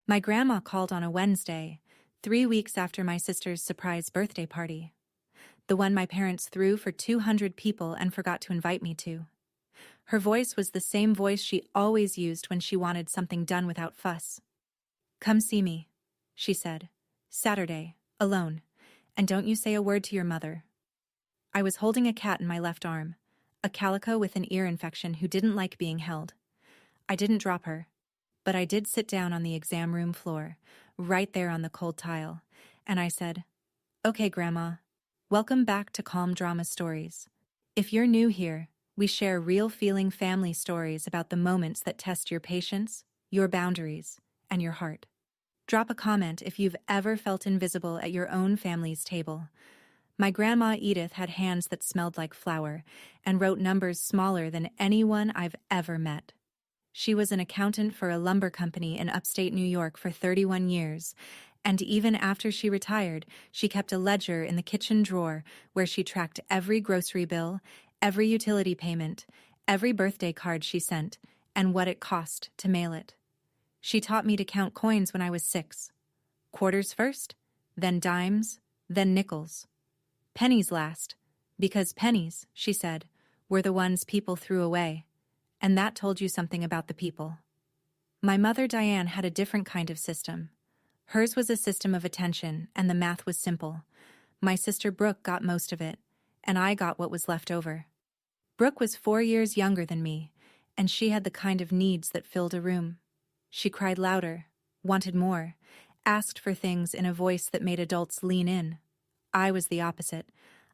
My grandma called on a Wednesday, 3 weeks after my sister's surprise birthday party. The one my parents threw for 200 people and forgot to invite me to. Her voice was the same voice she always used when she wanted something done without fuss. "Come see me," she said. "Saturday, alone, and don't you say a word to your mother." I was holding a cat in my left arm, a calico with an ear infection who didn't like being held. I didn't drop her, but I did sit down on the exam room floor, right there on the cold tile, and I said, "Okay, Grandma, welcome back to Calm Drama Stories. If you're new here, we share real feeling family stories about the moments that test your patience, your boundaries, and your heart. Drop a comment if you've ever felt invisible at your own family's table." My grandma Edith had hands that smelled like flour and wrote numbers smaller than anyone I've ever met. She was an accountant for a lumber company in upstate New York for 31 years, and even after she retired, she kept a ledger in the kitchen drawer where she tracked every grocery bill, every utility payment, every birthday card she sent, and what it cost to mail it. She taught me to count coins when I was 6. Quarters first, then dimes, then nickels. Pennies last, because pennies, she said, were the ones people threw away, and that told you something about the people. My mother Diane had a different kind of system. Hers was a system of attention, and the math was simple. My sister Brooke got most of it, and I got what was left over. Brooke was 4 years younger than me, and she had the kind of needs that filled a room. She cried louder, wanted more, asked for things in a voice that made adults lean in. I was the opposite.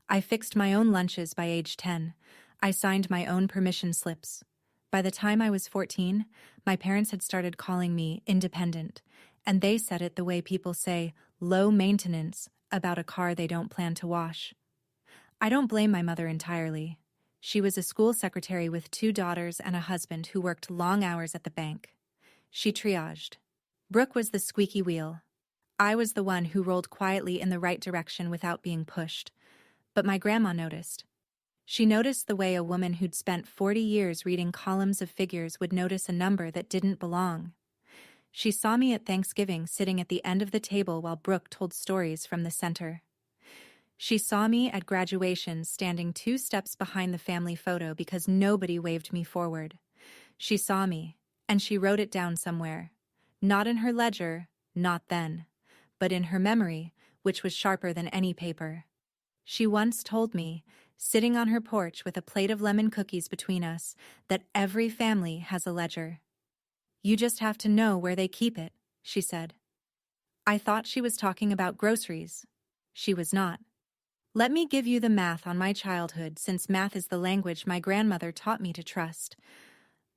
I fixed my own lunches by age 10. I signed my own permission slips. By the time I was 14, my parents had started calling me independent, and they said it the way people say low maintenance about a car they don't plan to wash. I don't blame my mother entirely. She was a school secretary with 2 daughters and a husband who worked long hours at the bank. She triaged. Brooke was the squeaky wheel. I was the one who rolled quietly in the right direction without being pushed. But my grandma noticed. She noticed the way a woman who'd spent 40 years reading columns of figures would notice a number that didn't belong. She saw me at Thanksgiving sitting at the end of the table while Brooke told stories from the center. She saw me at graduation standing 2 steps behind the family photo because nobody waved me forward. She saw me, and she wrote it down somewhere. Not in her ledger, not then, but in her memory, which was sharper than any paper. She once told me, sitting on her porch with a plate of lemon cookies between us, that every family has a ledger. "You just have to know where they keep it," she said. I thought she was talking about groceries. She was not. Let me give you the math on my childhood, since math is the language my grandmother taught me to trust.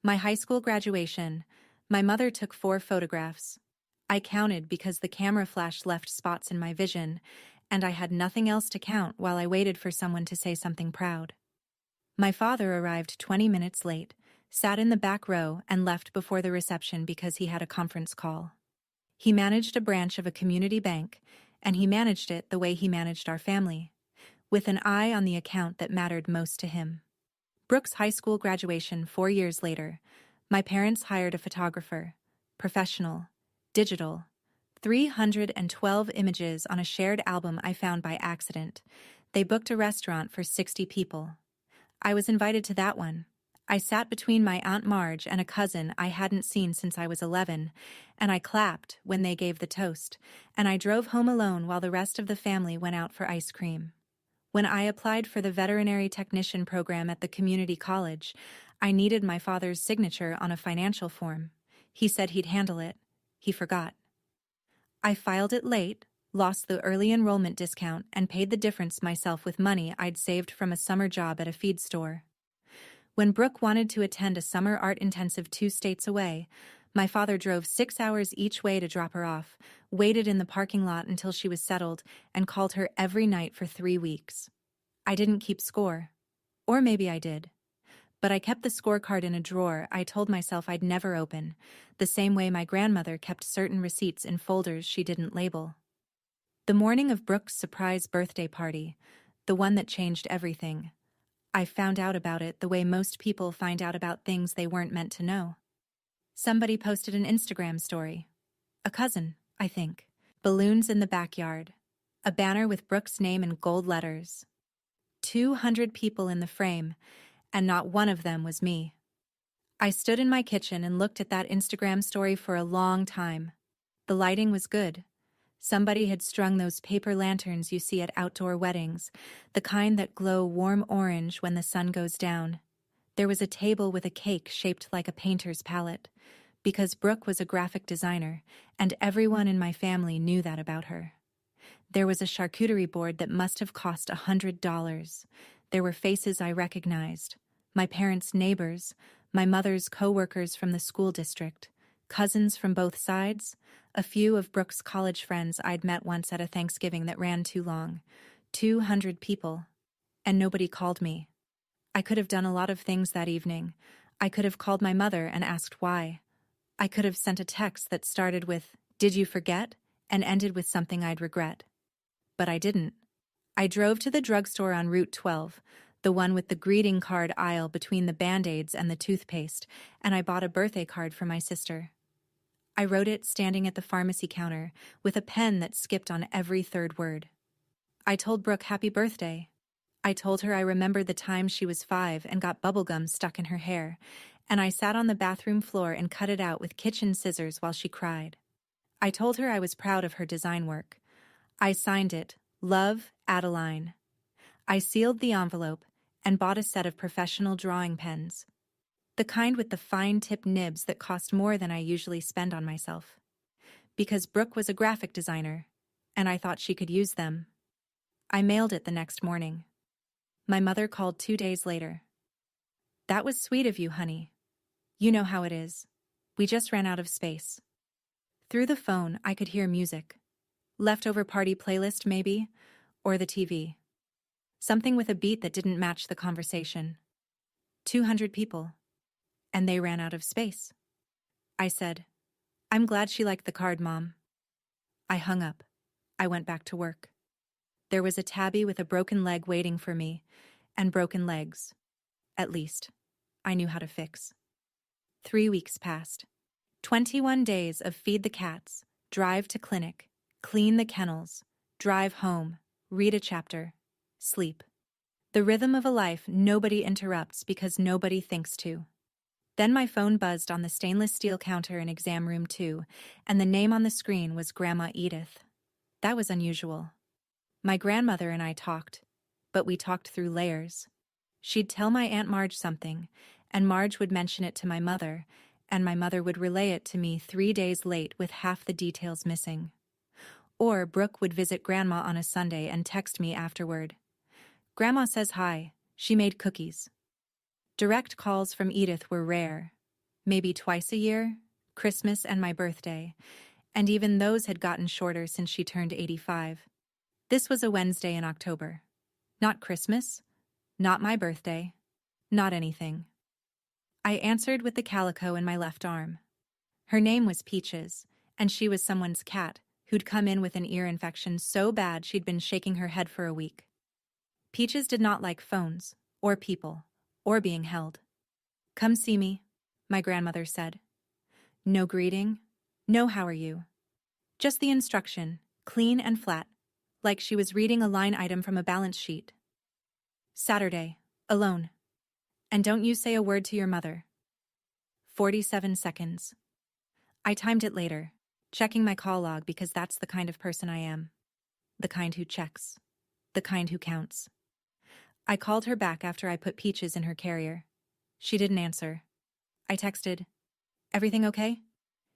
My high school graduation, my mother took 4 photographs. I counted because the camera flash left spots in my vision, and I had nothing else to count while I waited for someone to say something proud. My father arrived 20 minutes late, sat in the back row, and left before the reception because he had a conference call. He managed a branch of a community bank, and he managed it the way he managed our family, with an eye on the account that mattered most to him. Brooke's high school graduation 4 years later, my parents hired a photographer, professional, digital, 312 images on a shared album I found by accident. They booked a restaurant for 60 people. I was invited to that one. I sat between my Aunt Marge and a cousin I hadn't seen since I was 11, and I clapped when they gave the toast, and I drove home alone while the rest of the family went out for ice cream. When I applied for the veterinary technician program at the community college, I needed my father's signature on a financial form. He said he'd handle it. He forgot. I filed it late, lost the early enrollment discount, and paid the difference myself with money I'd saved from a summer job at a feed store. When Brooke wanted to attend a summer art intensive 2 states away, my father drove 6 hours each way to drop her off, waited in the parking lot until she was settled, and called her every night for 3 weeks. I didn't keep score. Or maybe I did. But I kept the scorecard in a drawer I told myself I'd never open, the same way my grandmother kept certain receipts in folders she didn't label. The morning of Brooke's surprise birthday party, the one that changed everything, I found out about it the way most people find out about things they weren't meant to know. Somebody posted an Instagram story. A cousin, I think. Balloons in the backyard. A banner with Brooke's name in gold letters. 200 people in the frame, and not one of them was me. I stood in my kitchen and looked at that Instagram story for a long time. The lighting was good. Somebody had strung those paper lanterns you see at outdoor weddings, the kind that glow warm orange when the sun goes down. There was a table with a cake shaped like a painter's palette, because Brooke was a graphic designer, and everyone in my family knew that about her. There was a charcuterie board that must have cost $100. There were faces I recognized, my parents' neighbors, my mother's co-workers from the school district, cousins from both sides, a few of Brooke's college friends I'd met once at a Thanksgiving that ran too long. 200 people. And nobody called me. I could have done a lot of things that evening. I could have called my mother and asked why. I could have sent a text that started with, "Did you forget?" and ended with something I'd regret. But I didn't. I drove to the drugstore on Route 12, the one with the greeting card aisle between the Band-Aids and the toothpaste, and I bought a birthday card for my sister. I wrote it standing at the pharmacy counter, with a pen that skipped on every third word. I told Brooke happy birthday. I told her I remembered the time she was 5 and got bubblegum stuck in her hair, and I sat on the bathroom floor and cut it out with kitchen scissors while she cried. I told her I was proud of her design work. I signed it, Love, Adeline. I sealed the envelope and bought a set of professional drawing pens. The kind with the fine-tip nibs that cost more than I usually spend on myself. Because Brooke was a graphic designer, and I thought she could use them. I mailed it the next morning. My mother called 2 days later. "That was sweet of you, honey. You know how it is. We just ran out of space." Through the phone, I could hear music. Leftover party playlist, maybe, or the TV. Something with a beat that didn't match the conversation. 200 people. And they ran out of space. I said, "I'm glad she liked the card, Mom." I hung up. I went back to work. There was a tabby with a broken leg waiting for me, and broken legs. At least, I knew how to fix. 3 weeks passed. 21 days of feed the cats, drive to clinic, clean the kennels, drive home, read a chapter, sleep. The rhythm of a life nobody interrupts because nobody thinks to. Then my phone buzzed on the stainless steel counter in exam room 2, and the name on the screen was Grandma Edith. That was unusual. My grandmother and I talked, but we talked through layers. She'd tell my Aunt Marge something, and Marge would mention it to my mother, and my mother would relay it to me 3 days late with half the details missing. Or Brooke would visit Grandma on a Sunday and text me afterward. "Grandma says hi. She made cookies." Direct calls from Edith were rare. Maybe twice a year, Christmas and my birthday, and even those had gotten shorter since she turned 85. This was a Wednesday in October. Not Christmas, not my birthday, not anything. I answered with the calico in my left arm. Her name was Peaches, and she was someone's cat who'd come in with an ear infection so bad she'd been shaking her head for a week. Peaches did not like phones, or people, or being held. "Come see me," my grandmother said. No greeting, no how are you. Just the instruction, clean and flat, like she was reading a line item from a balance sheet. "Saturday, alone. And don't you say a word to your mother." 47 seconds. I timed it later, checking my call log because that's the kind of person I am. The kind who checks. The kind who counts. I called her back after I put Peaches in her carrier. She didn't answer. I texted, "Everything okay?"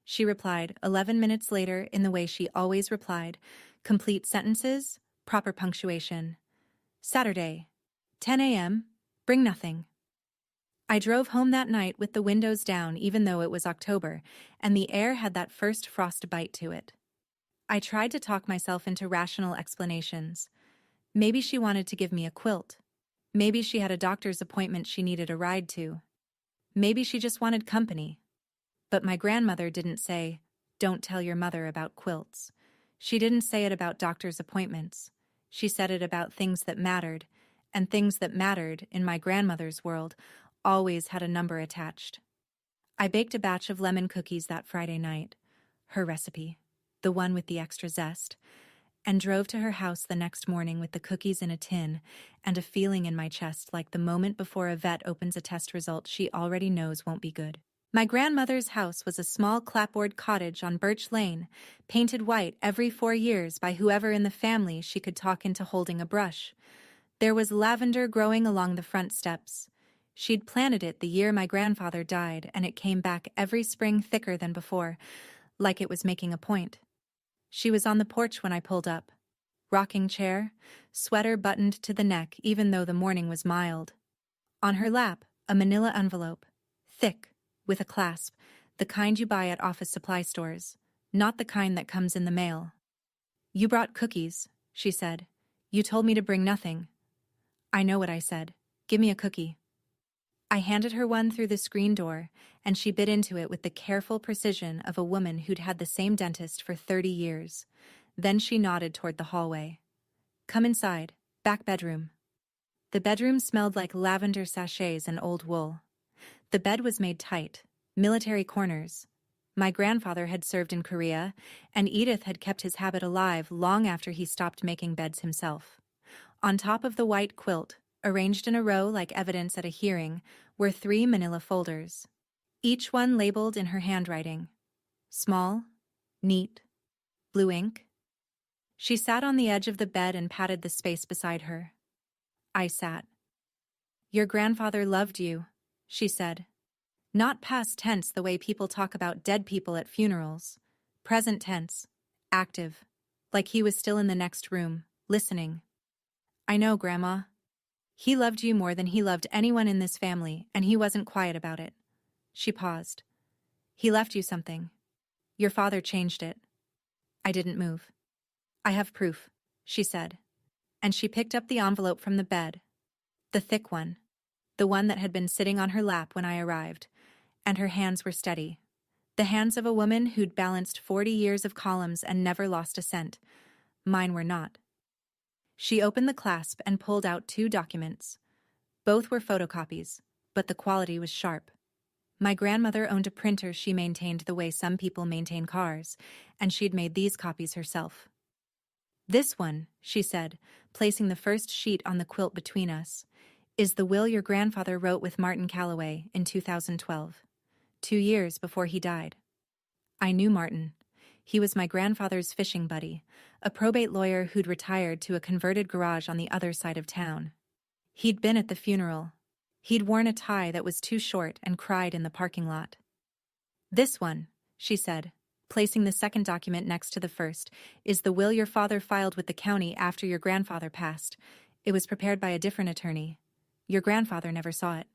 She replied 11 minutes later in the way she always replied, complete sentences, proper punctuation. "Saturday, 10 a.m., bring nothing." I drove home that night with the windows down even though it was October, and the air had that first frost bite to it. I tried to talk myself into rational explanations. Maybe she wanted to give me a quilt. Maybe she had a doctor's appointment she needed a ride to. Maybe she just wanted company. But my grandmother didn't say, "Don't tell your mother about quilts." She didn't say it about doctor's appointments. She said it about things that mattered, and things that mattered, in my grandmother's world, always had a number attached. I baked a batch of lemon cookies that Friday night, her recipe. the one with the extra zest, and drove to her house the next morning with the cookies in a tin and a feeling in my chest like the moment before a vet opens a test result she already knows won't be good. My grandmother's house was a small clapboard cottage on Birch Lane, painted white every 4 years by whoever in the family she could talk into holding a brush. There was lavender growing along the front steps. She'd planted it the year my grandfather died, and it came back every spring thicker than before, like it was making a point. She was on the porch when I pulled up. Rocking chair, sweater buttoned to the neck even though the morning was mild. On her lap, a manila envelope, thick, with a clasp, the kind you buy at office supply stores, not the kind that comes in the mail. "You brought cookies," she said. "You told me to bring nothing." "I know what I said. Give me a cookie." I handed her one through the screen door, and she bit into it with the careful precision of a woman who'd had the same dentist for 30 years. Then she nodded toward the hallway. "Come inside, back bedroom." The bedroom smelled like lavender sachets and old wool. The bed was made tight, military corners. My grandfather had served in Korea, and Edith had kept his habit alive long after he stopped making beds himself. On top of the white quilt, arranged in a row like evidence at a hearing, were 3 manila folders, each one labeled in her handwriting. Small, neat, blue ink. She sat on the edge of the bed and patted the space beside her. I sat. "Your grandfather loved you," she said. Not past tense the way people talk about dead people at funerals. Present tense, active, like he was still in the next room, listening. "I know, Grandma. He loved you more than he loved anyone in this family, and he wasn't quiet about it." She paused. "He left you something. Your father changed it." I didn't move. "I have proof," she said. And she picked up the envelope from the bed. The thick one. The one that had been sitting on her lap when I arrived. And her hands were steady. The hands of a woman who'd balanced 40 years of columns and never lost a cent. Mine were not. She opened the clasp and pulled out 2 documents. Both were photocopies, but the quality was sharp. My grandmother owned a printer she maintained the way some people maintain cars, and she'd made these copies herself. "This one," she said, placing the first sheet on the quilt between us, "is the will your grandfather wrote with Martin Calloway in 2012, 2 years before he died." I knew Martin. He was my grandfather's fishing buddy, a probate lawyer who'd retired to a converted garage on the other side of town. He'd been at the funeral. He'd worn a tie that was too short and cried in the parking lot. "This one," she said, placing the second document next to the first, "is the will your father filed with the county after your grandfather passed. It was prepared by a different attorney. Your grandfather never saw it."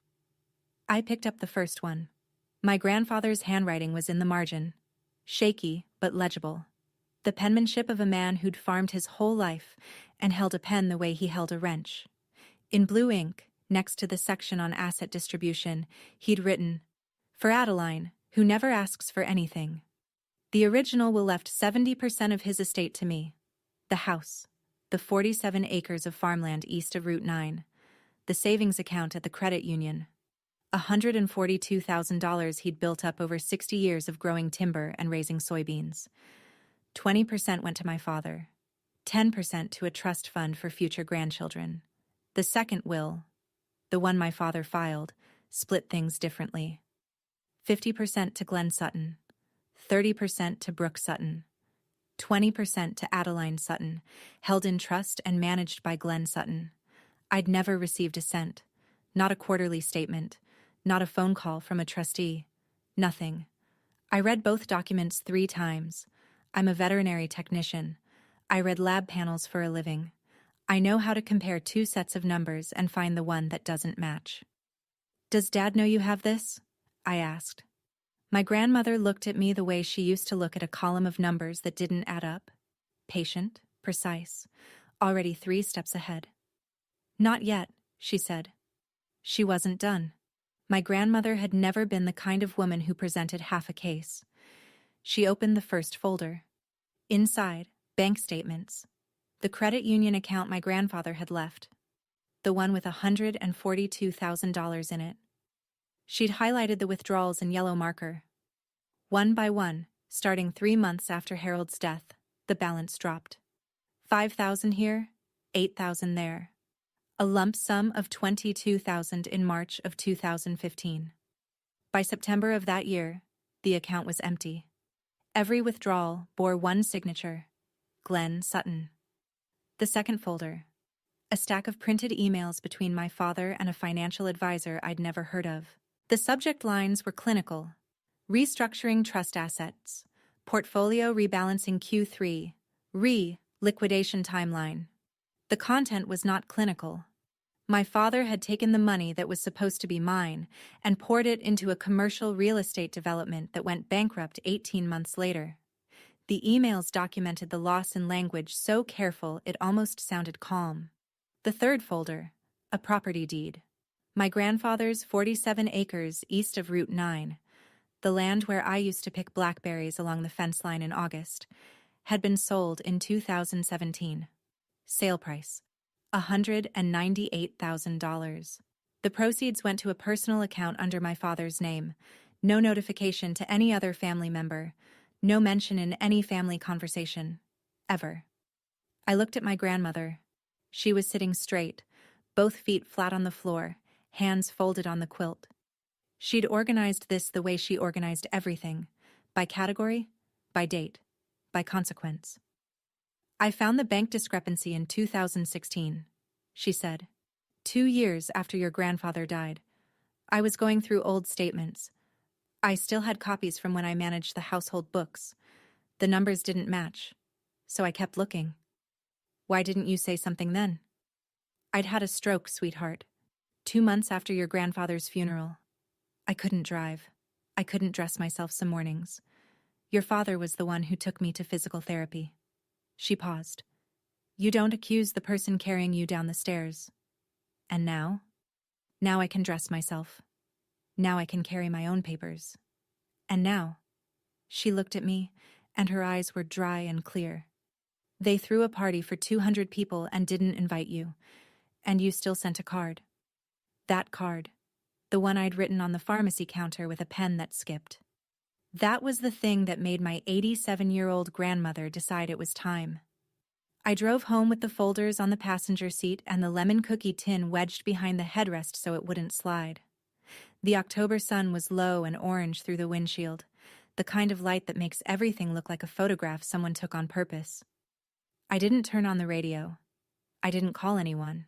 I picked up the first one. My grandfather's handwriting was in the margin. Shaky, but legible. The penmanship of a man who'd farmed his whole life and held a pen the way he held a wrench. In blue ink, next to the section on asset distribution, he'd written, "For Adeline, who never asks for anything. The original will left 70% of his estate to me. The house, the 47 acres of farmland east of Route 9, the savings account at the credit union, $142,000 he'd built up over 60 years of growing timber and raising soybeans. 20% went to my father, 10% to a trust fund for future grandchildren. The second will, the one my father filed, split things differently. 50% to Glenn Sutton, 30% to Brooke Sutton, 20% to Adeline Sutton, held in trust and managed by Glenn Sutton. I'd never received a cent, not a quarterly statement, not a phone call from a trustee, nothing. I read both documents 3 times. I'm a veterinary technician. I read lab panels for a living. I know how to compare 2 sets of numbers and find the one that doesn't match. "Does Dad know you have this?" I asked. My grandmother looked at me the way she used to look at a column of numbers that didn't add up. Patient, precise, already 3 steps ahead. "Not yet," she said. She wasn't done. My grandmother had never been the kind of woman who presented half a case. She opened the first folder. Inside, bank statements. The credit union account my grandfather had left. The one with $142,000 in it. She'd highlighted the withdrawals in yellow marker. One by one, Starting 3 months after Harold's death, the balance dropped. 5,000 here, 8,000 there. A lump sum of 22,000 in March of 2015. By September of that year, the account was empty. Every withdrawal bore one signature: Glenn Sutton. The second folder: a stack of printed emails between my father and a financial advisor I'd never heard of. The subject lines were clinical: restructuring trust assets, portfolio rebalancing Q3, liquidation timeline. The content was not clinical. My father had taken the money that was supposed to be mine and poured it into a commercial real estate development that went bankrupt 18 months later. The emails documented the loss in language so careful it almost sounded calm. The third folder: a property deed. My grandfather's 47 acres east of Route 9, the land where I used to pick blackberries along the fence line in August, had been sold in 2017. Sale price: $198,000. The proceeds went to a personal account under my father's name. No notification to any other family member. No mention in any family conversation. Ever. I looked at my grandmother. She was sitting straight, both feet flat on the floor, hands folded on the quilt. She'd organized this the way she organized everything: by category, by date, by consequence. I found the bank discrepancy in 2016, she said. 2 years after your grandfather died. I was going through old statements. I still had copies from when I managed the household books. The numbers didn't match, so I kept looking. Why didn't you say something then? I'd had a stroke, sweetheart. 2 months after your grandfather's funeral. I couldn't drive. I couldn't dress myself some mornings. Your father was the one who took me to physical therapy. She paused. You don't accuse the person carrying you down the stairs. And now? Now I can dress myself. Now I can carry my own papers. And now? She looked at me, and her eyes were dry and clear. They threw a party for 200 people and didn't invite you, and you still sent a card. That card, the one I'd written on the pharmacy counter with a pen that skipped. That was the thing that made my 87-year-old grandmother decide it was time. I drove home with the folders on the passenger seat and the lemon cookie tin wedged behind the headrest so it wouldn't slide. The October sun was low and orange through the windshield, the kind of light that makes everything look like a photograph someone took on purpose. I didn't turn on the radio. I didn't call anyone.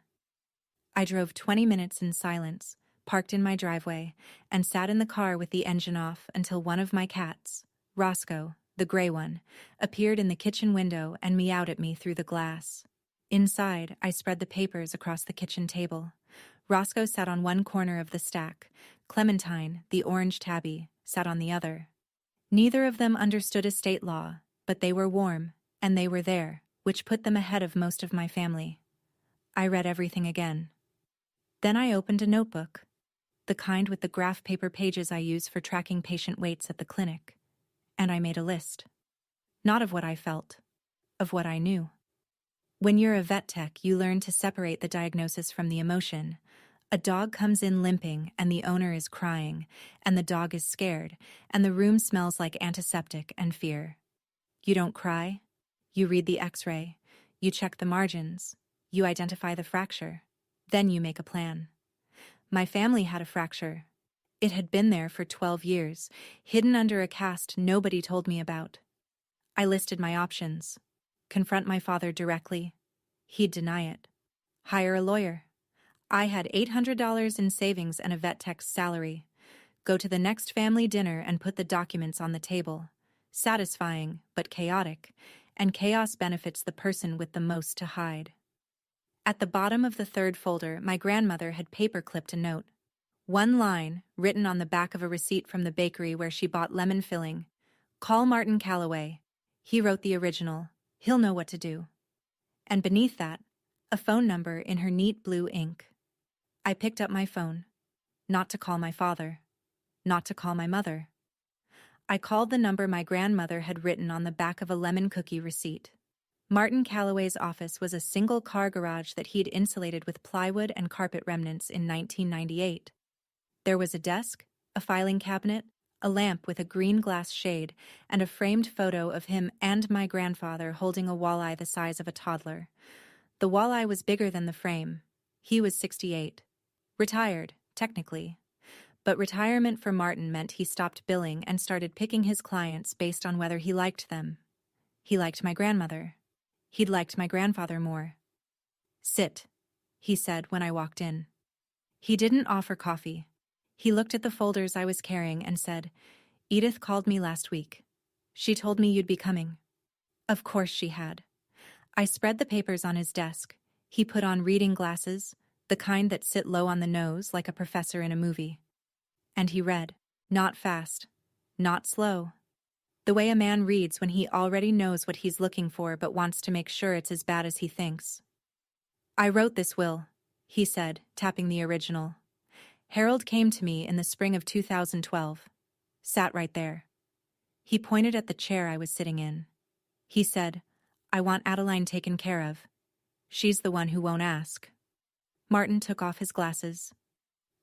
I drove 20 minutes in silence, parked in my driveway, and sat in the car with the engine off until one of my cats, Roscoe, the gray one, appeared in the kitchen window and meowed at me through the glass. Inside, I spread the papers across the kitchen table. Roscoe sat on one corner of the stack. Clementine, the orange tabby, sat on the other. Neither of them understood estate law, but they were warm, and they were there, which put them ahead of most of my family. I read everything again. Then I opened a notebook, the kind with the graph paper pages I use for tracking patient weights at the clinic, and I made a list. Not of what I felt, of what I knew. When you're a vet tech, you learn to separate the diagnosis from the emotion. A dog comes in limping, and the owner is crying, and the dog is scared, and the room smells like antiseptic and fear. You don't cry. You read the X-ray. You check the margins. You identify the fracture. Then you make a plan. My family had a fracture. It had been there for 12 years, hidden under a cast nobody told me about. I listed my options. Confront my father directly. He'd deny it. Hire a lawyer. I had $800 in savings and a vet tech's salary. Go to the next family dinner and put the documents on the table. Satisfying, but chaotic, and chaos benefits the person with the most to hide. At the bottom of the third folder, my grandmother had paper-clipped a note. One line, written on the back of a receipt from the bakery where she bought lemon filling. Call Martin Calloway. He wrote the original. He'll know what to do. And beneath that, a phone number in her neat blue ink. I picked up my phone. Not to call my father. Not to call my mother. I called the number my grandmother had written on the back of a lemon cookie receipt. Martin Calloway's office was a single-car garage that he'd insulated with plywood and carpet remnants in 1998. There was a desk, a filing cabinet, a lamp with a green glass shade, and a framed photo of him and my grandfather holding a walleye the size of a toddler. The walleye was bigger than the frame. He was 68. Retired, technically. But retirement for Martin meant he stopped billing and started picking his clients based on whether he liked them. He liked my grandmother. He'd liked my grandfather more. "Sit," he said when I walked in. He didn't offer coffee. He looked at the folders I was carrying and said, "Edith called me last week. She told me you'd be coming." Of course she had. I spread the papers on his desk. He put on reading glasses, the kind that sit low on the nose like a professor in a movie. And he read, not fast, not slow. The way a man reads when he already knows what he's looking for but wants to make sure it's as bad as he thinks. "I wrote this will," he said, tapping the original. "Harold came to me in the spring of 2012. Sat right there." He pointed at the chair I was sitting in. He said, "I want Adeline taken care of. She's the one who won't ask." Martin took off his glasses.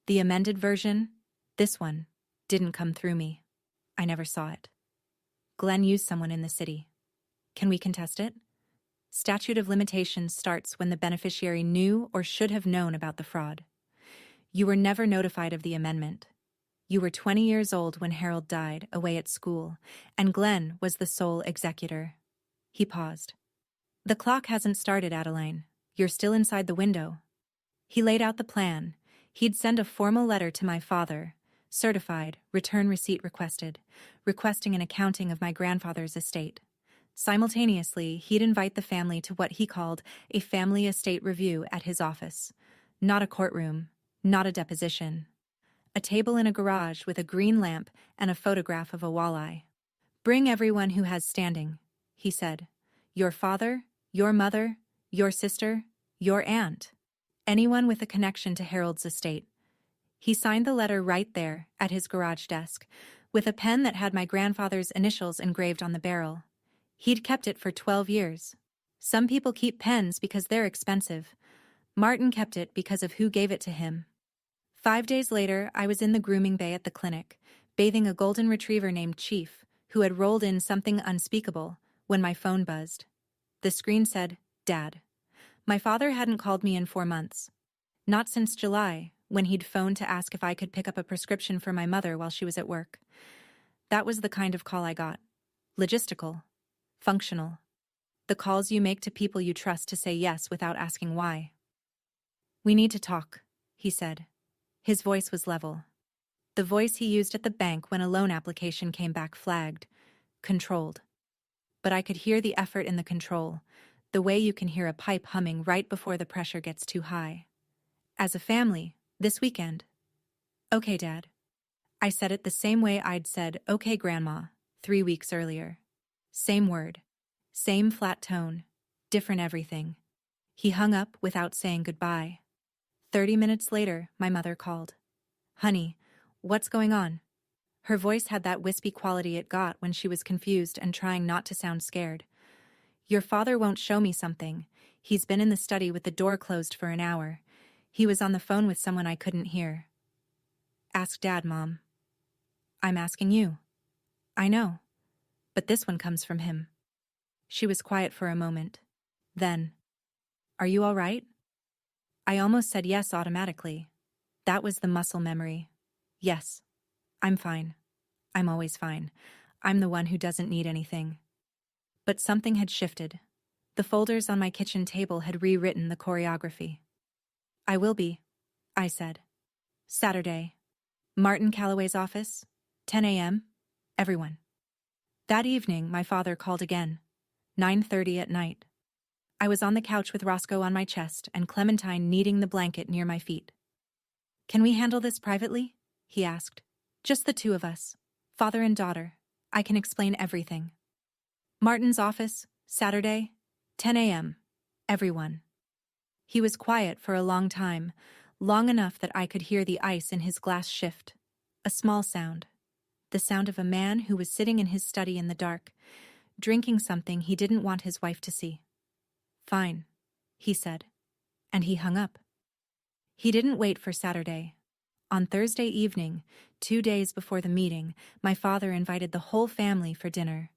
The amended version, this one, didn't come through me. I never saw it. Glenn used someone in the city. Can we contest it? Statute of limitations starts when the beneficiary knew or should have known about the fraud. You were never notified of the amendment. You were 20 years old when Harold died, away at school, and Glenn was the sole executor. He paused. "The clock hasn't started, Adeline. You're still inside the window." He laid out the plan. He'd send a formal letter to my father, certified, return receipt requested, requesting an accounting of my grandfather's estate. Simultaneously, he'd invite the family to what he called a family estate review at his office. Not a courtroom, not a deposition. A table in a garage with a green lamp and a photograph of a walleye. "Bring everyone who has standing," he said. "Your father, your mother, your sister, your aunt. Anyone with a connection to Harold's estate." He signed the letter right there, at his garage desk, with a pen that had my grandfather's initials engraved on the barrel. He'd kept it for 12 years. Some people keep pens because they're expensive. Martin kept it because of who gave it to him. 5 days later, I was in the grooming bay at the clinic, bathing a golden retriever named Chief, who had rolled in something unspeakable, when my phone buzzed. The screen said, "Dad." My father hadn't called me in 4 months. Not since July, when he'd phoned to ask if I could pick up a prescription for my mother while she was at work. That was the kind of call I got. Logistical. Functional. The calls you make to people you trust to say yes without asking why. "We need to talk," he said. His voice was level. The voice he used at the bank when a loan application came back flagged. Controlled. But I could hear the effort in the control, the way you can hear a pipe humming right before the pressure gets too high. "As a family, this weekend." "Okay, Dad." I said it the same way I'd said, "Okay, Grandma," 3 weeks earlier. Same word. Same flat tone. Different everything. He hung up without saying goodbye. 30 minutes later, my mother called. "Honey, what's going on?" Her voice had that wispy quality it got when she was confused and trying not to sound scared. "Your father won't show me something. He's been in the study with the door closed for an hour. He was on the phone with someone I couldn't hear." "Ask Dad, Mom." "I'm asking you." "I know. But this one comes from him." She was quiet for a moment. Then, "Are you all right?" I almost said yes automatically. That was the muscle memory. Yes. I'm fine. I'm always fine. I'm the one who doesn't need anything. But something had shifted. The folders on my kitchen table had rewritten the choreography. "I will be," I said. "Saturday. Martin Calloway's office. 10 a.m. Everyone." That evening, my father called again. 9:30 at night. I was on the couch with Roscoe on my chest and Clementine kneading the blanket near my feet. "Can we handle this privately?" he asked. "Just the two of us. Father and daughter. I can explain everything." "Martin's office, Saturday, 10 a.m. Everyone." He was quiet for a long time, long enough that I could hear the ice in his glass shift. A small sound. The sound of a man who was sitting in his study in the dark, drinking something he didn't want his wife to see. "Fine," he said. And he hung up. He didn't wait for Saturday. On Thursday evening, 2 days before the meeting, my father invited the whole family for dinner.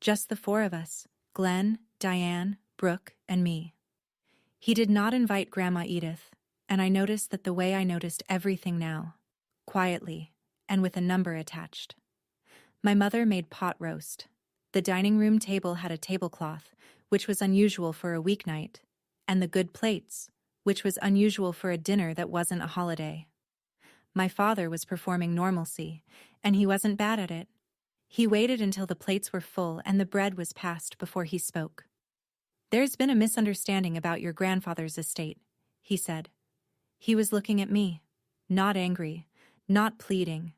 Just the four of us, Glenn, Diane, Brooke, and me. He did not invite Grandma Edith, and I noticed that the way I noticed everything now, quietly, and with a number attached. My mother made pot roast. The dining room table had a tablecloth, which was unusual for a weeknight, and the good plates, which was unusual for a dinner that wasn't a holiday. My father was performing normalcy, and he wasn't bad at it. He waited until the plates were full and the bread was passed before he spoke. "There's been a misunderstanding about your grandfather's estate," he said. He was looking at me, not angry, not pleading,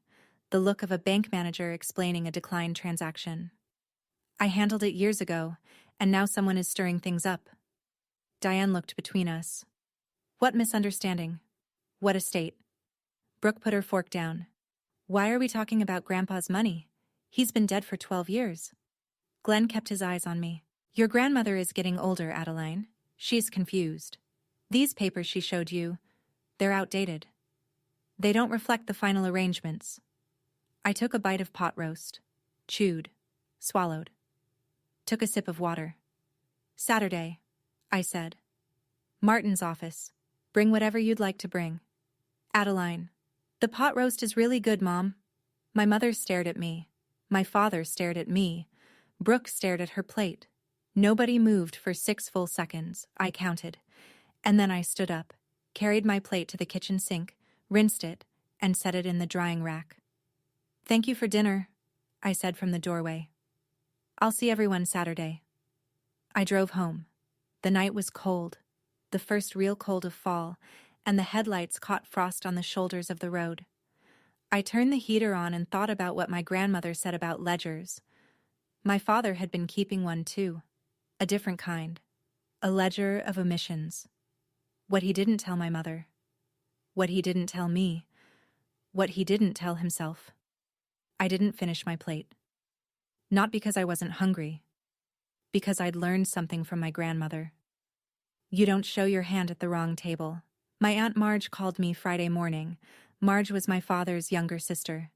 the look of a bank manager explaining a declined transaction. "I handled it years ago, and now someone is stirring things up." Diane looked between us. "What misunderstanding? What estate?" Brooke put her fork down. "Why are we talking about Grandpa's money? He's been dead for 12 years. Glenn kept his eyes on me. "Your grandmother is getting older, Adeline. She's confused. These papers she showed you, they're outdated. They don't reflect the final arrangements." I took a bite of pot roast, chewed, swallowed, took a sip of water. "Saturday," I said. "Martin's office. Bring whatever you'd like to bring." "Adeline, the pot roast is really good, Mom." My mother stared at me. My father stared at me. Brooke stared at her plate. Nobody moved for 6 full seconds, I counted. And then I stood up, carried my plate to the kitchen sink, rinsed it, and set it in the drying rack. "Thank you for dinner," I said from the doorway. "I'll see everyone Saturday." I drove home. The night was cold, the first real cold of fall, and the headlights caught frost on the shoulders of the road. I turned the heater on and thought about what my grandmother said about ledgers. My father had been keeping one too, a different kind, a ledger of omissions. What he didn't tell my mother, what he didn't tell me, what he didn't tell himself. I didn't finish my plate. Not because I wasn't hungry, because I'd learned something from my grandmother. You don't show your hand at the wrong table. My Aunt Marge called me Friday morning. Marge was my father's younger sister,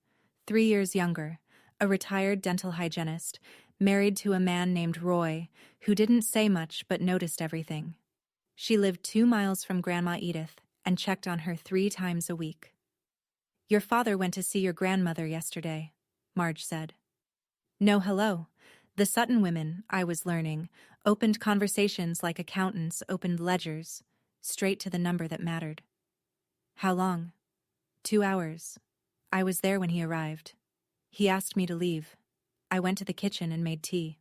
3 years younger, a retired dental hygienist, married to a man named Roy, who didn't say much but noticed everything. She lived 2 miles from Grandma Edith and checked on her 3 times a week. "Your father went to see your grandmother yesterday," Marge said. No hello. The Sutton women, I was learning, opened conversations like accountants opened ledgers, straight to the number that mattered. "How long?" 2 hours. I was there when he arrived. He asked me to leave. I went to the kitchen and made tea.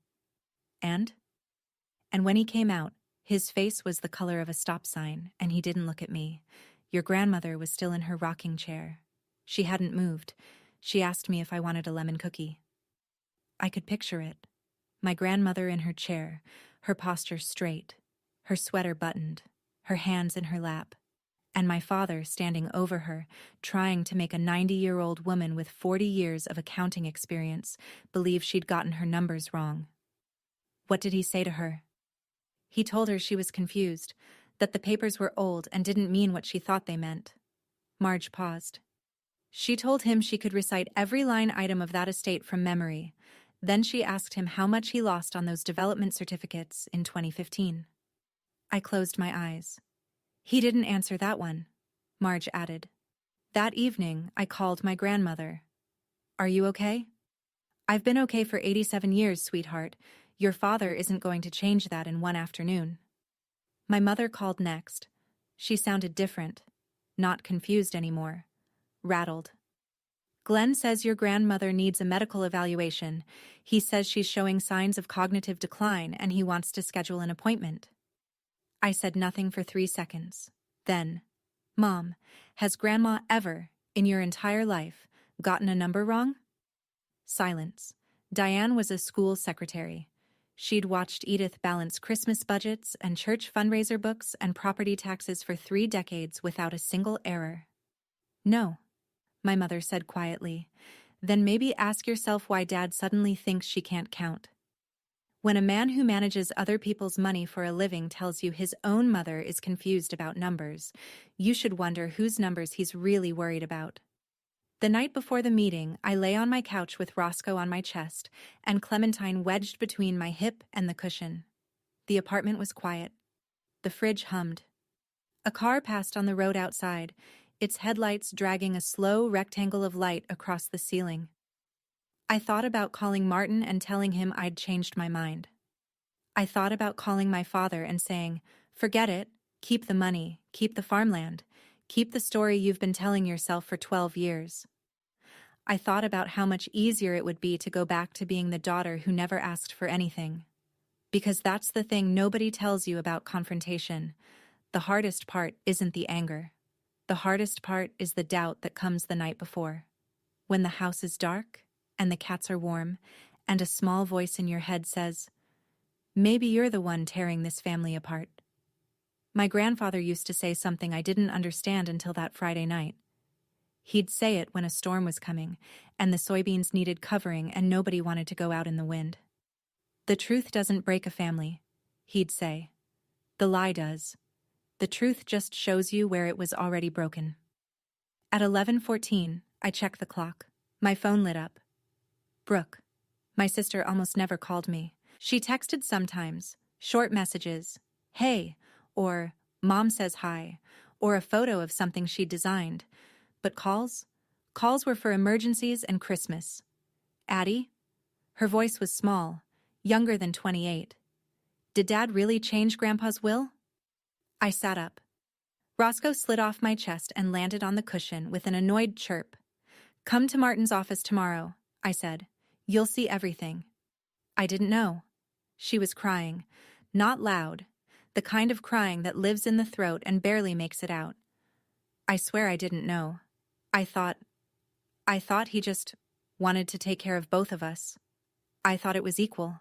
And when he came out, his face was the color of a stop sign, and he didn't look at me. Your grandmother was still in her rocking chair. She hadn't moved. She asked me if I wanted a lemon cookie. I could picture it. My grandmother in her chair, her posture straight, her sweater buttoned, her hands in her lap, and my father standing over her, trying to make a 90-year-old woman with 40 years of accounting experience believe she'd gotten her numbers wrong. What did he say to her? He told her she was confused, that the papers were old and didn't mean what she thought they meant. Marge paused. She told him she could recite every line item of that estate from memory. Then she asked him how much he lost on those development certificates in 2015. I closed my eyes. He didn't answer that one, Marge added. That evening, I called my grandmother. "Are you okay?" "I've been okay for 87 years, sweetheart. Your father isn't going to change that in one afternoon." My mother called next. She sounded different, not confused anymore, rattled. "Glenn says your grandmother needs a medical evaluation. He says she's showing signs of cognitive decline and he wants to schedule an appointment." I said nothing for 3 seconds. Then, "Mom, has Grandma ever, in your entire life, gotten a number wrong?" Silence. Diane was a school secretary. She'd watched Edith balance Christmas budgets and church fundraiser books and property taxes for 3 decades without a single error. "No," my mother said quietly. "Then maybe ask yourself why Dad suddenly thinks she can't count." When a man who manages other people's money for a living tells you his own mother is confused about numbers, you should wonder whose numbers he's really worried about. The night before the meeting, I lay on my couch with Roscoe on my chest and Clementine wedged between my hip and the cushion. The apartment was quiet. The fridge hummed. A car passed on the road outside, its headlights dragging a slow rectangle of light across the ceiling. I thought about calling Martin and telling him I'd changed my mind. I thought about calling my father and saying, "Forget it, keep the money, keep the farmland, keep the story you've been telling yourself for 12 years. I thought about how much easier it would be to go back to being the daughter who never asked for anything. Because that's the thing nobody tells you about confrontation. The hardest part isn't the anger. The hardest part is the doubt that comes the night before. When the house is dark, and the cats are warm, and a small voice in your head says, "Maybe you're the one tearing this family apart." My grandfather used to say something I didn't understand until that Friday night. He'd say it when a storm was coming, and the soybeans needed covering and nobody wanted to go out in the wind. "The truth doesn't break a family," he'd say. "The lie does. The truth just shows you where it was already broken." At 11:14, I checked the clock. My phone lit up. Brooke. My sister almost never called me. She texted sometimes, short messages, "Hey," or "Mom says hi," or a photo of something she'd designed. But calls? Calls were for emergencies and Christmas. "Addie?" Her voice was small, younger than 28. "Did Dad really change Grandpa's will?" I sat up. Roscoe slid off my chest and landed on the cushion with an annoyed chirp. "Come to Martin's office tomorrow," I said. "You'll see everything." I didn't know. She was crying. Not loud. The kind of crying that lives in the throat and barely makes it out. I swear I didn't know. I thought he just wanted to take care of both of us. I thought it was equal.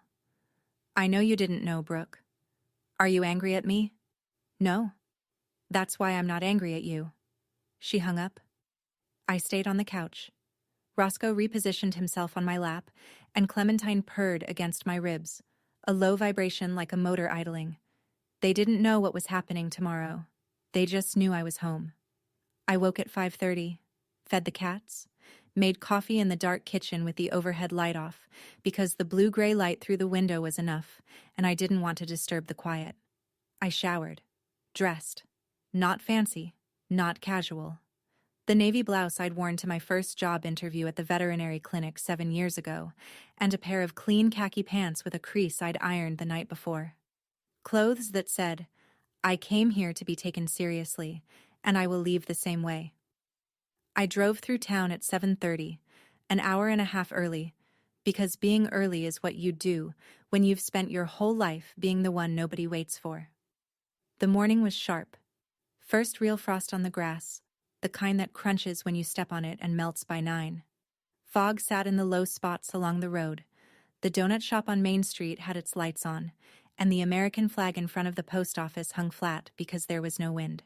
"I know you didn't know, Brooke. Are you angry at me?" "No. That's why I'm not angry at you." She hung up. I stayed on the couch. Roscoe repositioned himself on my lap, and Clementine purred against my ribs, a low vibration like a motor idling. They didn't know what was happening tomorrow. They just knew I was home. I woke at 5:30, fed the cats, made coffee in the dark kitchen with the overhead light off, because the blue-gray light through the window was enough, and I didn't want to disturb the quiet. I showered, dressed. Not fancy, not casual. The navy blouse I'd worn to my first job interview at the veterinary clinic 7 years ago, and a pair of clean khaki pants with a crease I'd ironed the night before. Clothes that said, "I came here to be taken seriously, and I will leave the same way." I drove through town at 7:30, an hour and a half early, because being early is what you do when you've spent your whole life being the one nobody waits for. The morning was sharp. First real frost on the grass, the kind that crunches when you step on it and melts by 9. Fog sat in the low spots along the road. The donut shop on Main Street had its lights on, and the American flag in front of the post office hung flat because there was no wind.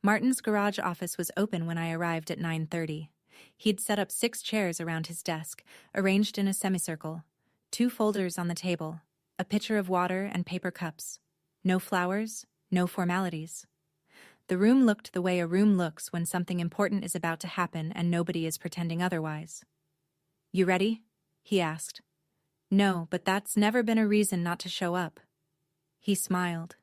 Martin's garage office was open when I arrived at 9:30. He'd set up 6 chairs around his desk, arranged in a semicircle, 2 folders on the table, a pitcher of water and paper cups. No flowers, no formalities. The room looked the way a room looks when something important is about to happen and nobody is pretending otherwise. "You ready?" he asked. "No, but that's never been a reason not to show up." He smiled.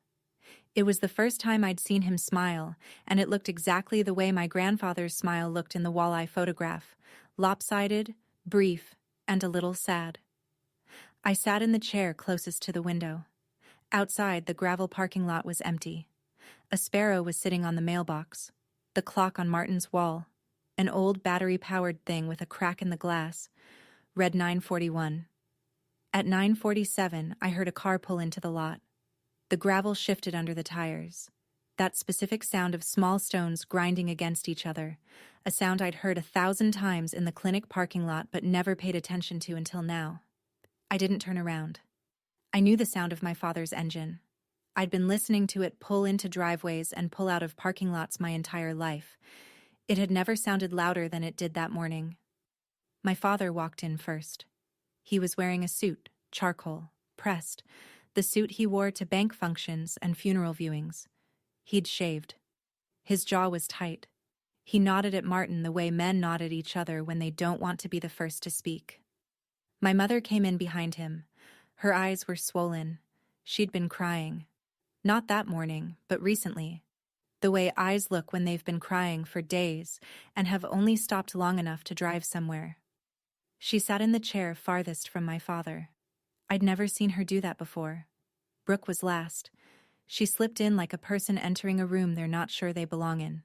It was the first time I'd seen him smile, and it looked exactly the way my grandfather's smile looked in the walleye photograph, lopsided, brief, and a little sad. I sat in the chair closest to the window. Outside, the gravel parking lot was empty. A sparrow was sitting on the mailbox. The clock on Martin's wall, an old battery-powered thing with a crack in the glass, read 9:41. At 9:47, I heard a car pull into the lot. The gravel shifted under the tires. That specific sound of small stones grinding against each other, a sound I'd heard 1,000 times in the clinic parking lot but never paid attention to until now. I didn't turn around. I knew the sound of my father's engine. I'd been listening to it pull into driveways and pull out of parking lots my entire life. It had never sounded louder than it did that morning. My father walked in first. He was wearing a suit, charcoal, pressed, the suit he wore to bank functions and funeral viewings. He'd shaved. His jaw was tight. He nodded at Martin the way men nod at each other when they don't want to be the first to speak. My mother came in behind him. Her eyes were swollen. She'd been crying. Not that morning, but recently. The way eyes look when they've been crying for days and have only stopped long enough to drive somewhere. She sat in the chair farthest from my father. I'd never seen her do that before. Brooke was last. She slipped in like a person entering a room they're not sure they belong in.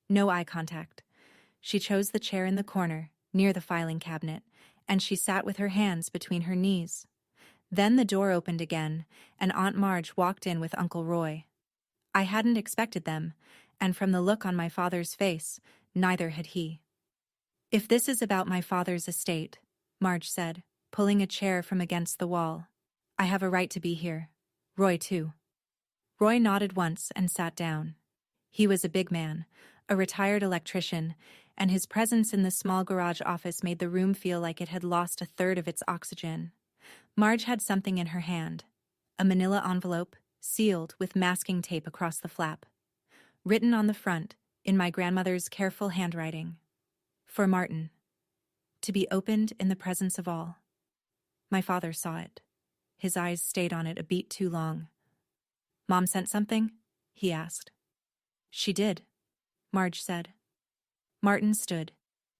No eye contact. She chose the chair in the corner, near the filing cabinet, and she sat with her hands between her knees. Then the door opened again, and Aunt Marge walked in with Uncle Roy. I hadn't expected them, and from the look on my father's face, neither had he. "If this is about my father's estate," Marge said, pulling a chair from against the wall, "I have a right to be here. Roy, too." Roy nodded once and sat down. He was a big man, a retired electrician, and his presence in the small garage office made the room feel like it had lost a third of its oxygen. Marge had something in her hand, a manila envelope, sealed with masking tape across the flap. Written on the front, in my grandmother's careful handwriting. For Martin. To be opened in the presence of all. My father saw it. His eyes stayed on it a beat too long. "Mom sent something?" he asked. "She did," Marge said. Martin stood.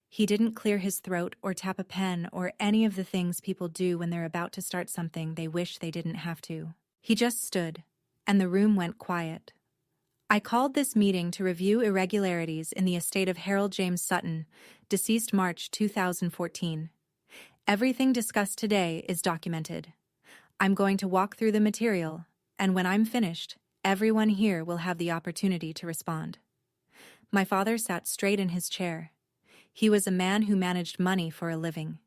He didn't clear his throat or tap a pen or any of the things people do when they're about to start something they wish they didn't have to. He just stood, and the room went quiet. "I called this meeting to review irregularities in the estate of Harold James Sutton, deceased March 2014. Everything discussed today is documented. I'm going to walk through the material, and when I'm finished, everyone here will have the opportunity to respond." My father sat straight in his chair. He was a man who managed money for a living.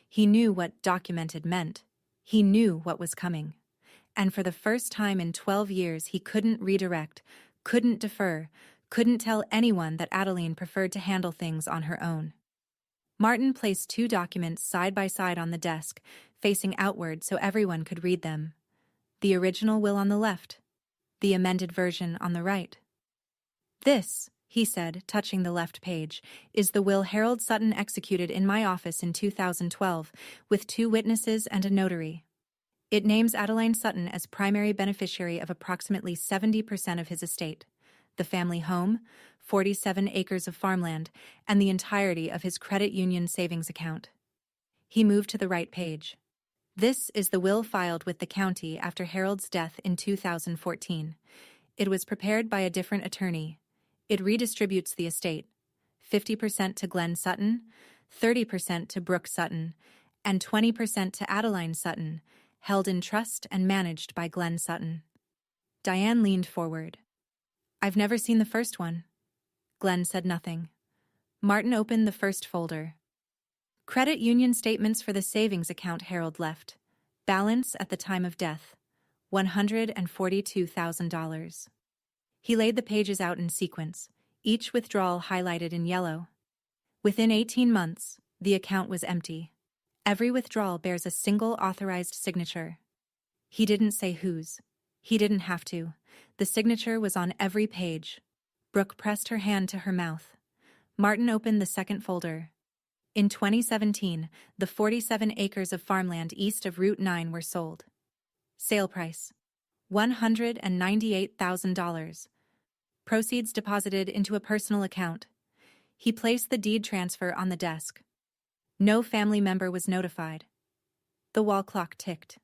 He knew what documented meant. He knew what was coming. And for the first time in 12 years, he couldn't redirect, couldn't defer, couldn't tell anyone that Adeline preferred to handle things on her own. Martin placed two documents side by side on the desk, facing outward so everyone could read them. The original will on the left, the amended version on the right. "This," he said, touching the left page, "is the will Harold Sutton executed in my office in 2012, with 2 witnesses and a notary. It names Adeline Sutton as primary beneficiary of approximately 70% of his estate, the family home, 47 acres of farmland, and the entirety of his credit union savings account." He moved to the right page. "This is the will filed with the county after Harold's death in 2014. It was prepared by a different attorney. It redistributes the estate, 50% to Glenn Sutton, 30% to Brooke Sutton, and 20% to Adeline Sutton, held in trust and managed by Glenn Sutton." Diane leaned forward. "I've never seen the first one." Glenn said nothing. Martin opened the first folder. "Credit union statements for the savings account Harold left. Balance at the time of death, $142,000. He laid the pages out in sequence, each withdrawal highlighted in yellow. Within 18 months, the account was empty. Every withdrawal bears a single authorized signature. He didn't say whose. He didn't have to. The signature was on every page. Brooke pressed her hand to her mouth. Martin opened the second folder. In 2017, the 47 acres of farmland east of Route 9 were sold. Sale price, $198,000. Proceeds deposited into a personal account. He placed the deed transfer on the desk. No family member was notified. The wall clock ticked.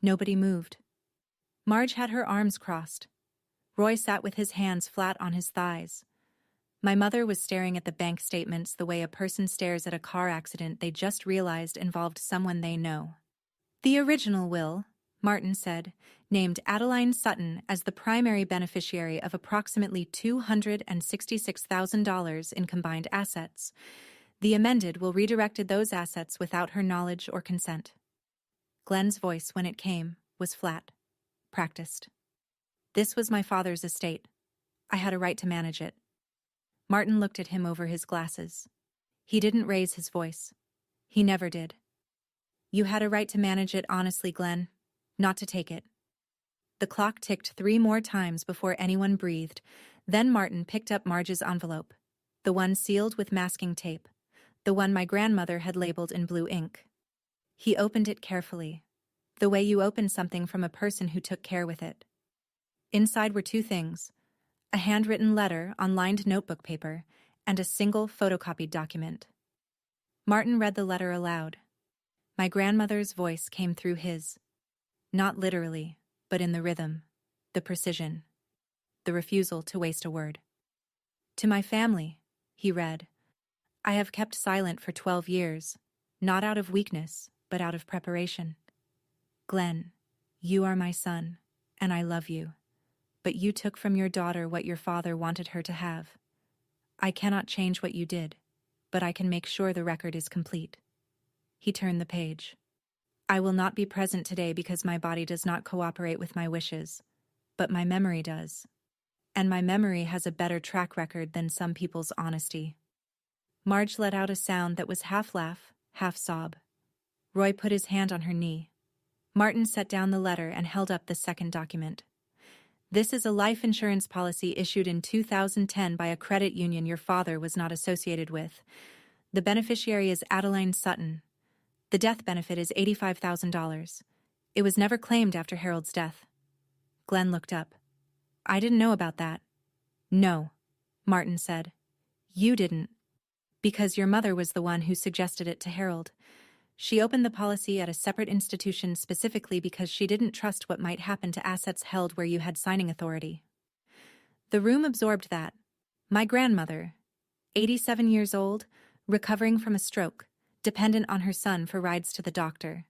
Nobody moved. Marge had her arms crossed. Roy sat with his hands flat on his thighs. My mother was staring at the bank statements the way a person stares at a car accident they just realized involved someone they know. "The original will," Martin said, "named Adeline Sutton as the primary beneficiary of approximately $266,000 in combined assets. The amended will redirected those assets without her knowledge or consent." Glenn's voice, when it came, was flat, practiced. "This was my father's estate. I had a right to manage it." Martin looked at him over his glasses. He didn't raise his voice. He never did. "You had a right to manage it honestly, Glenn. not to take it. The clock ticked 3 more times before anyone breathed. Then Martin picked up Marge's envelope, the one sealed with masking tape, the one my grandmother had labeled in blue ink. He opened it carefully, the way you open something from a person who took care with it. Inside were 2 things: a handwritten letter on lined notebook paper and a single photocopied document. Martin read the letter aloud. My grandmother's voice came through his. Not literally, but in the rhythm, the precision, the refusal to waste a word. To my family, he read, I have kept silent for 12 years, not out of weakness, but out of preparation. Glenn, you are my son, and I love you. But you took from your daughter what your father wanted her to have. I cannot change what you did, but I can make sure the record is complete. He turned the page. I will not be present today because my body does not cooperate with my wishes, but my memory does. And my memory has a better track record than some people's honesty. Marge let out a sound that was half laugh, half sob. Roy put his hand on her knee. Martin set down the letter and held up the second document. This is a life insurance policy issued in 2010 by a credit union your father was not associated with. The beneficiary is Adeline Sutton. The death benefit is $85,000. It was never claimed after Harold's death. Glenn looked up. I didn't know about that. No, Martin said. You didn't. Because your mother was the one who suggested it to Harold. She opened the policy at a separate institution specifically because she didn't trust what might happen to assets held where you had signing authority. The room absorbed that. My grandmother, 87 years old, recovering from a stroke, dependent on her son for rides to the doctor,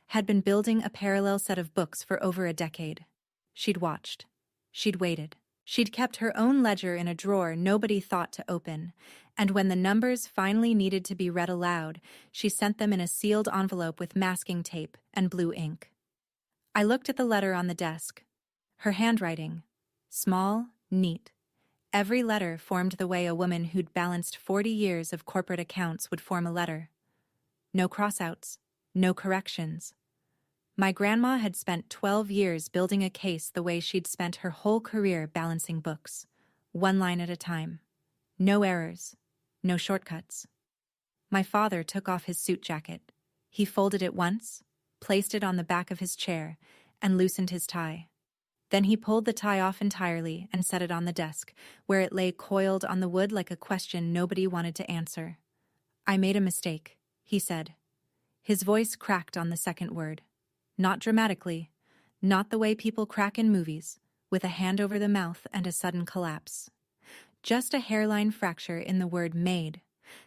had been building a parallel set of books for over a decade. She'd watched. She'd waited. She'd kept her own ledger in a drawer nobody thought to open, and when the numbers finally needed to be read aloud, she sent them in a sealed envelope with masking tape and blue ink. I looked at the letter on the desk. Her handwriting, small, neat. Every letter formed the way a woman who'd balanced 40 years of corporate accounts would form a letter. No crossouts, no corrections. My grandma had spent 12 years building a case the way she'd spent her whole career balancing books, one line at a time. No errors, no shortcuts. My father took off his suit jacket. He folded it once, placed it on the back of his chair, and loosened his tie. Then he pulled the tie off entirely and set it on the desk, where it lay coiled on the wood like a question nobody wanted to answer. I made a mistake, he said. His voice cracked on the second word. Not dramatically, not the way people crack in movies, with a hand over the mouth and a sudden collapse. Just a hairline fracture in the word made,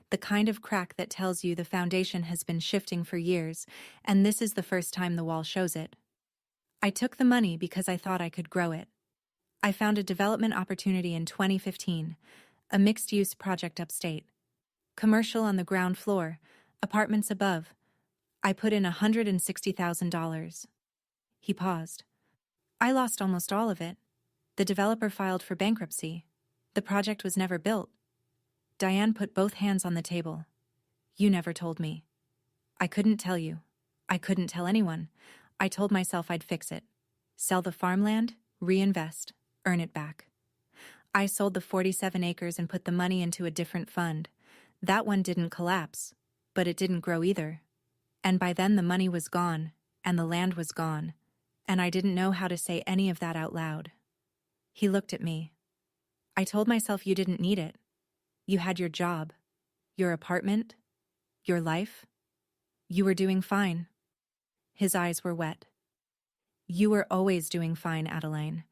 the kind of crack that tells you the foundation has been shifting for years, and this is the first time the wall shows it. I took the money because I thought I could grow it. I found a development opportunity in 2015, a mixed-use project upstate. Commercial on the ground floor, apartments above. I put in $160,000. He paused. I lost almost all of it. The developer filed for bankruptcy. The project was never built. Diane put both hands on the table. You never told me. I couldn't tell you. I couldn't tell anyone. I told myself I'd fix it. Sell the farmland, reinvest, earn it back. I sold the 47 acres and put the money into a different fund. That one didn't collapse, but it didn't grow either. And by then the money was gone, and the land was gone, and I didn't know how to say any of that out loud. He looked at me. I told myself you didn't need it. You had your job, your apartment, your life. You were doing fine. His eyes were wet. You were always doing fine, Adeline,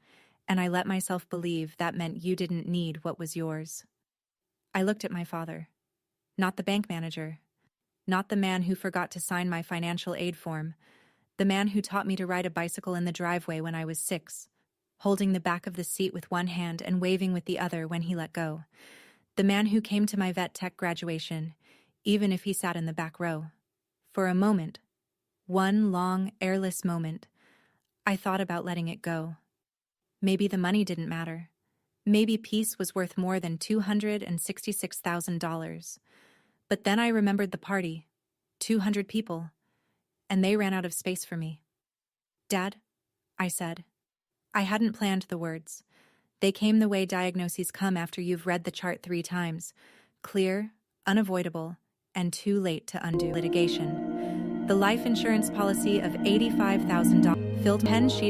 and I let myself believe that meant you didn't need what was yours. I looked at my father. Not the bank manager. Not the man who forgot to sign my financial aid form. The man who taught me to ride a bicycle in the driveway when I was 6, holding the back of the seat with one hand and waving with the other when he let go. The man who came to my vet tech graduation, even if he sat in the back row. For a moment, one long, airless moment, I thought about letting it go. Maybe the money didn't matter. Maybe peace was worth more than $266,000. But then I remembered the party, 200 people, and they ran out of space for me. Dad, I said. I hadn't planned the words. They came the way diagnoses come after you've read the chart 3 times. Clear, unavoidable, and too late to undo. Litigation. The life insurance policy of $85,000 filled pen sheet